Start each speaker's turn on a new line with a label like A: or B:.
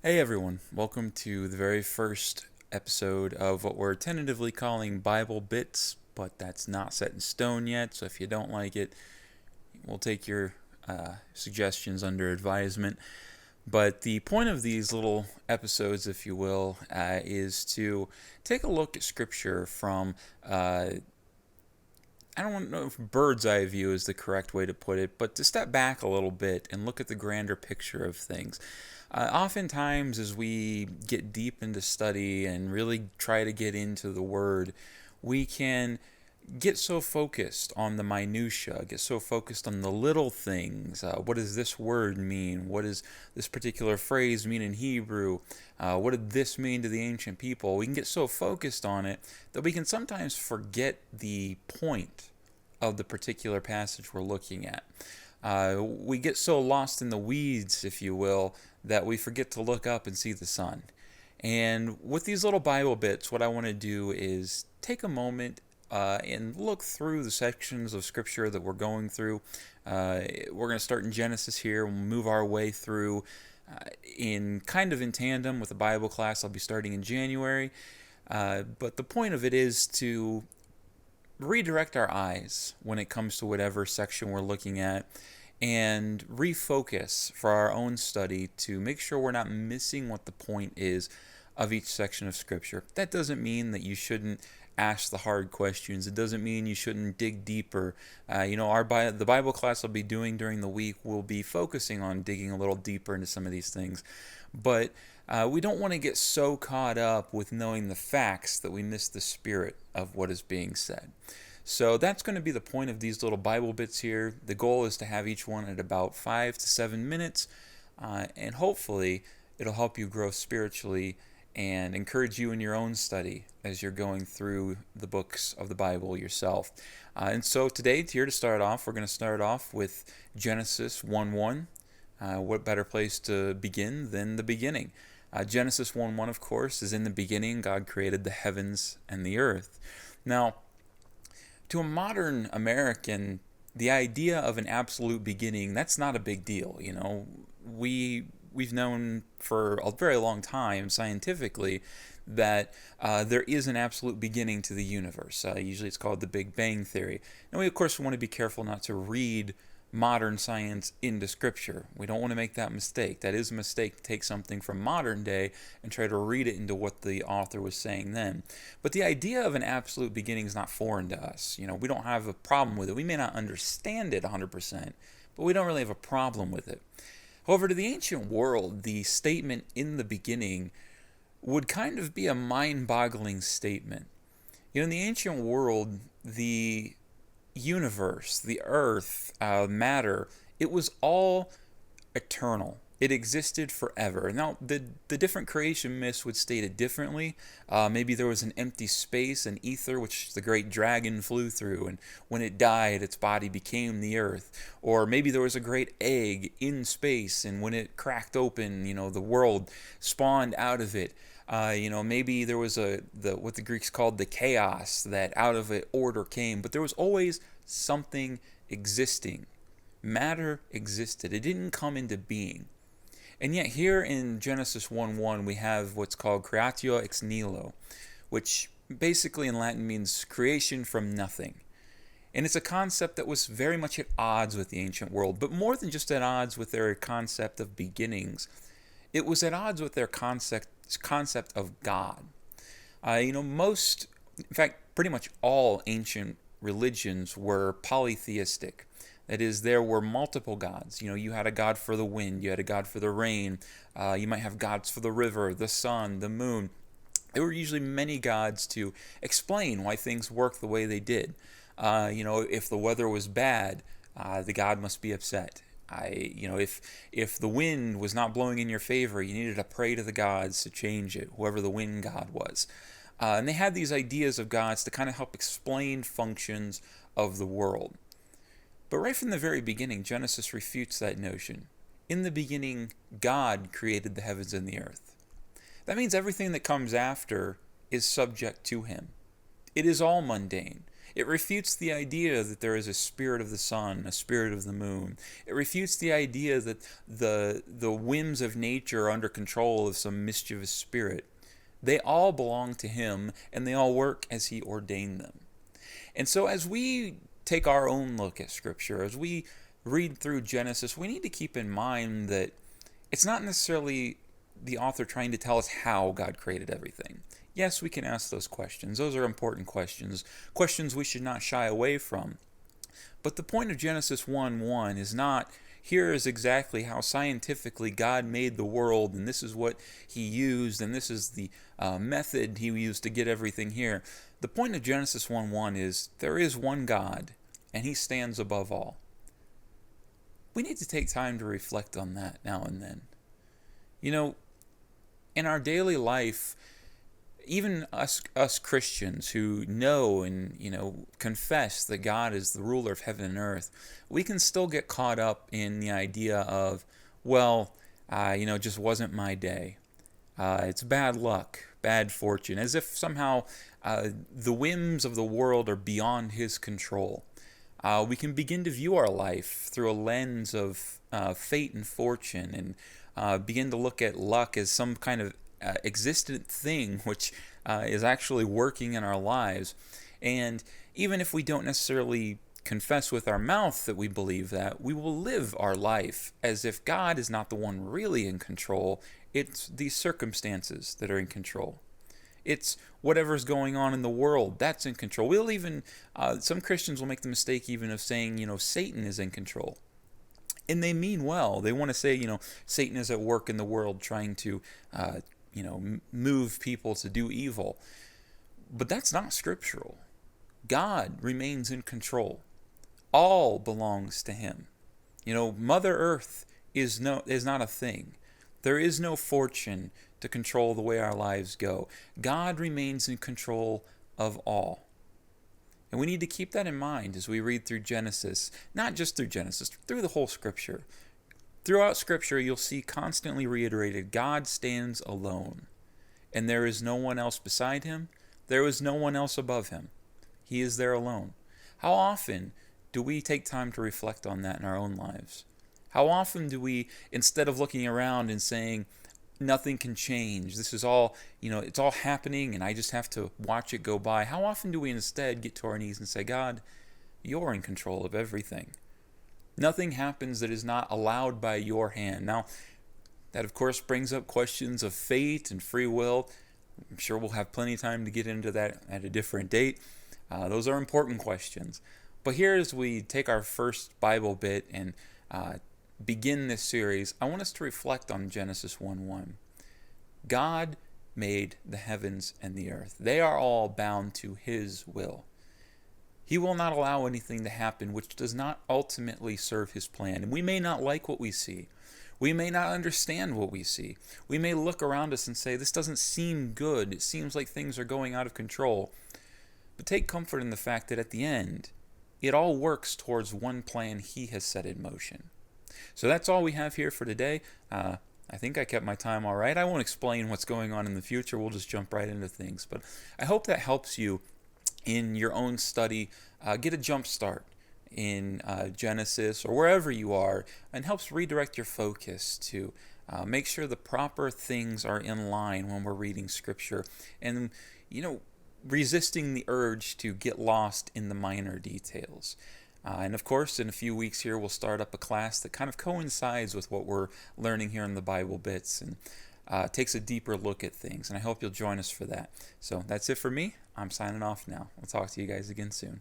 A: Hey everyone, welcome to the very first episode of what we're tentatively calling Bible Bits, but that's not set in stone yet, so if you don't like it, we'll take your suggestions under advisement. But the point of these little episodes, if you will, is to take a look at Scripture from I don't know if bird's eye view is the correct way to put it, but to step back a little bit and look at the grander picture of things. Oftentimes, as we get deep into study and really try to get into the Word, we can get so focused on the minutia, get so focused on the little things. What does this word mean? What does this particular phrase mean in Hebrew? What did this mean to the ancient people? We can get so focused on it that we can sometimes forget the point of the particular passage we're looking at. We get so lost in the weeds, if you will, that we forget to look up and see the sun. And with these little Bible bits, what I want to do is take a moment and look through the sections of Scripture that we're going through. We're going to start in Genesis here and move our way through in kind of in tandem with the Bible class I'll be starting in January. But the point of it is to redirect our eyes when it comes to whatever section we're looking at and refocus for our own study to make sure we're not missing what the point is of each section of Scripture. That doesn't mean that you shouldn't ask the hard questions. It doesn't mean you shouldn't dig deeper. The Bible class I'll be doing during the week will be focusing on digging a little deeper into some of these things. But we don't want to get so caught up with knowing the facts that we miss the spirit of what is being said. So that's going to be the point of these little Bible bits here. The goal is to have each one at about 5 to 7 minutes, and hopefully it'll help you grow spiritually and encourage you in your own study as you're going through the books of the Bible yourself. And so today, here to start off, we're going to start off with Genesis 1:1. What better place to begin than the beginning? Genesis 1:1, of course, is in the beginning, God created the heavens and the earth. Now, to a modern American, the idea of an absolute beginning, that's not a big deal. We've known for a very long time scientifically that there is an absolute beginning to the universe. Usually it's called the Big Bang Theory. And we, of course, want to be careful not to read modern science into Scripture. We don't want to make that mistake. That is a mistake to take something from modern day and try to read it into what the author was saying then. But the idea of an absolute beginning is not foreign to us. We don't have a problem with it. We may not understand it 100%, but we don't really have a problem with it. However, to the ancient world, the statement in the beginning would kind of be a mind-boggling statement. In the ancient world, the universe, the earth, matter, it was all eternal. It existed forever. Now, the different creation myths would state it differently. Maybe there was an empty space, an ether, which the great dragon flew through, and when it died, its body became the earth. Or maybe there was a great egg in space, and when it cracked open, the world spawned out of it. Maybe there was what the Greeks called the chaos, that out of it order came, but there was always something existing. Matter existed. It didn't come into being. And yet here in Genesis 1:1 we have what's called creatio ex nihilo, which basically in Latin means creation from nothing. And it's a concept that was very much at odds with the ancient world, but more than just at odds with their concept of beginnings, it was at odds with their concept of God. In fact, pretty much all ancient religions were polytheistic. That is, there were multiple gods. You had a god for the wind, you had a god for the rain, you might have gods for the river, the sun, the moon. There were usually many gods to explain why things worked the way they did. If the weather was bad, the god must be upset. If the wind was not blowing in your favor, you needed to pray to the gods to change it, whoever the wind god was. And they had these ideas of gods to kind of help explain functions of the world. But right from the very beginning, Genesis refutes that notion. In the beginning, God created the heavens and the earth. That means everything that comes after is subject to him. It is all mundane. It refutes the idea that there is a spirit of the sun, a spirit of the moon. It refutes the idea that the whims of nature are under control of some mischievous spirit. They all belong to him, and they all work as he ordained them. And so as we take our own look at Scripture, as we read through Genesis, we need to keep in mind that it's not necessarily the author trying to tell us how God created everything. Yes, we can ask those questions. Those are important questions, questions we should not shy away from. But the point of Genesis 1:1 is not, here is exactly how scientifically God made the world, and this is what he used, and this is the method he used to get everything here. The point of Genesis 1:1 is, there is one God, and he stands above all. We need to take time to reflect on that now and then. You know, in our daily life, even us Christians who know and confess that God is the ruler of heaven and earth, we can still get caught up in the idea of, well, it just wasn't my day. It's bad luck, bad fortune, as if somehow the whims of the world are beyond his control. We can begin to view our life through a lens of fate and fortune, and begin to look at luck as some kind of existent thing which is actually working in our lives. And even if we don't necessarily confess with our mouth that we believe that, we will live our life as if God is not the one really in control. It's these circumstances that are in control. It's whatever's going on in the world that's in control. We'll even, some Christians will make the mistake even of saying, Satan is in control. And they mean well. They want to say, Satan is at work in the world trying to, move people to do evil. But that's not scriptural. God remains in control. All belongs to him. Mother Earth is not a thing. There is no fortune to control the way our lives go. God remains in control of all. And we need to keep that in mind as we read through Genesis, not just through Genesis, through the whole Scripture. Throughout Scripture, you'll see constantly reiterated, God stands alone, and there is no one else beside him. There is no one else above him. He is there alone. How often do we take time to reflect on that in our own lives? How often do we, instead of looking around and saying, nothing can change, this is all, it's all happening and I just have to watch it go by, how often do we instead get to our knees and say, God, you're in control of everything. Nothing happens that is not allowed by your hand. Now, that of course brings up questions of fate and free will. I'm sure we'll have plenty of time to get into that at a different date. Those are important questions. But here, as we take our first Bible bit and begin this series, I want us to reflect on Genesis 1:1. God made the heavens and the earth. They are all bound to his will. He will not allow anything to happen which does not ultimately serve his plan. And we may not like what we see. We may not understand what we see. We may look around us and say, this doesn't seem good. It seems like things are going out of control. But take comfort in the fact that at the end, it all works towards one plan he has set in motion. So that's all we have here for today. I think I kept my time all right. I won't explain what's going on in the future. We'll just jump right into things. But I hope that helps you in your own study. Get a jump start in Genesis or wherever you are, and helps redirect your focus to make sure the proper things are in line when we're reading Scripture. And, resisting the urge to get lost in the minor details. And of course, in a few weeks here, we'll start up a class that kind of coincides with what we're learning here in the Bible Bits and takes a deeper look at things. And I hope you'll join us for that. So that's it for me. I'm signing off now. I'll talk to you guys again soon.